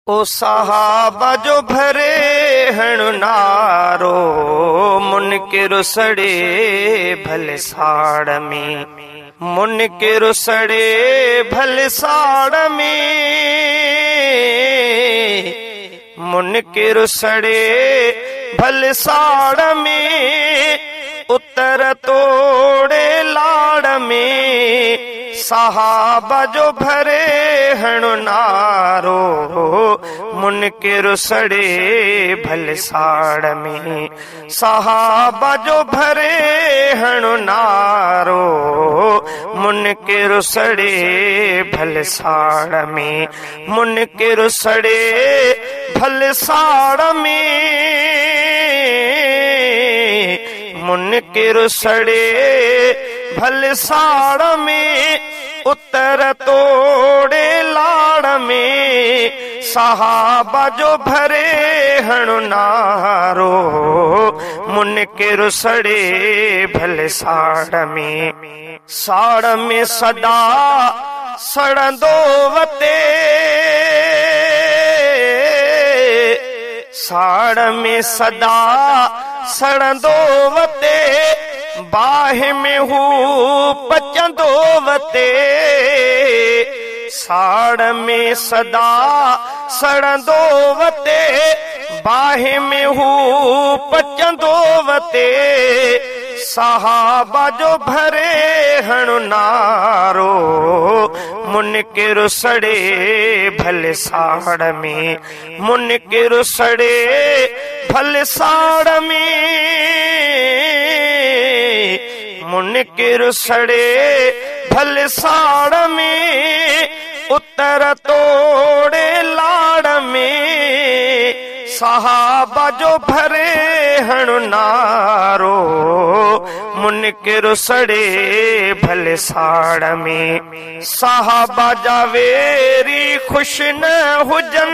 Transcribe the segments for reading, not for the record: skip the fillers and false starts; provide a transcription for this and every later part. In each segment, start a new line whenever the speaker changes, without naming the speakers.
ओ साहबा जो भरे हण नारो, मुनकिर सड़े भले साड़ में, मुनकिर सड़े भले साड़ में, मुनकिर सड़े भले साड़ में, उत्तर तोड़े लाड़ में, साहबा जो भरे हण नारो, मुनकिर सड़े भले साड़ में, साहबा जो भरे हण नारो, मुनकिर सड़े भले साड़ में, मुनकिर सड़े भले साड़ में, मुनकिर सड़े भले साड़ में, उत्तर तोड़े लाड़ में, साहबा जो भरे हण नारो, मुनकिर सड़े भले साड़ में, साड़ में सदा सड़ंदो वते, साड़ में सदा सड़ंदो वते, बाहि में हू पचंदो वते, साड़ में सदा सड़ंदो वते, बाहि में हू पचंदो वते, साहबा जो भरे हण नारो, मुनकिर सड़े भले साड़ में, मुनकिर सड़े भले साड़ में, मुनकिर सड़े भले साड़ में, उत्तर तोड़े लाड़ में, साहबा जो भरे हण नारो, मुनकिर सड़े भले साड़ में, साहबा जावेरी खुश न हुजन,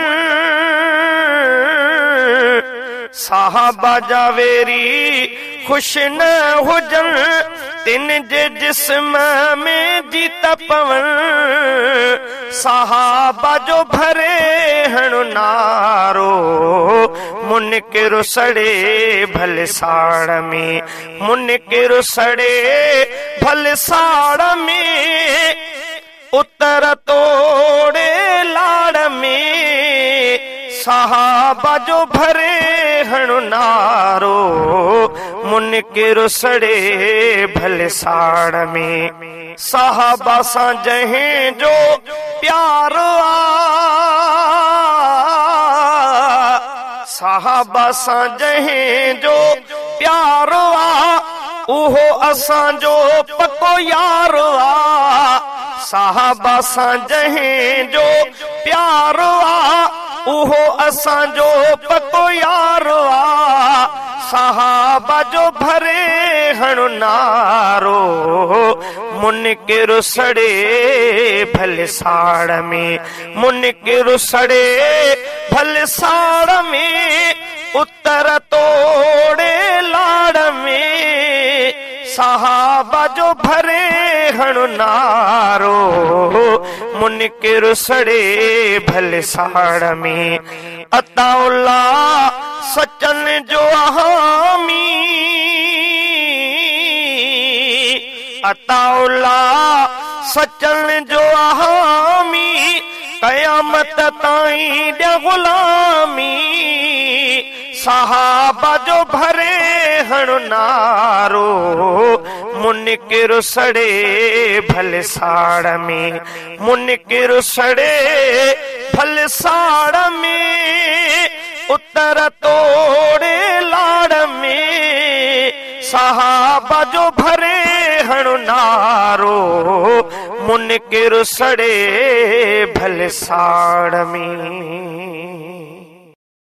साहबा जावेरी खुश न हुजन, तिन जे जिस्म में जीता पवन, साहबा जो भरे हण नारो, मुनकिर सड़े भले साड़ में, मुनकिर सड़े भले साड़ में, उत्तर तोड़े लाड़ में, साहबा जो भरे हण नारो, मुनकिर सड़े भले साड़ में, साहबा सा जहें जो प्यार साहबा सा जहें जो प्यार उहो असां जो पको यार आ, साहबा सा जहें जो प्यार उहो असां जो पको यार आ, साहबा जो भरे हण नारो, मुनकिर सड़े भले साड़ में, मुनकिर सड़े भले साड़ में, उत्तर तोड़े लाड़ में, साहबा जो भरे हण नारो, मुनकिर सड़े भले साड़ में, अताउल्ला सचन जो हामी, अताउल्ला सचन जो हामी, कयामत ताईं ॾे गुलामी, साहबा जो भरे हण नारो, मुनकिर सड़े भले साड़ में, मुनकिर सड़े भले साड़ में, उत्तर तोड़े लाड़ में, साहबा जो भरे हण नारो, मुनकिर सड़े भले साड़ में।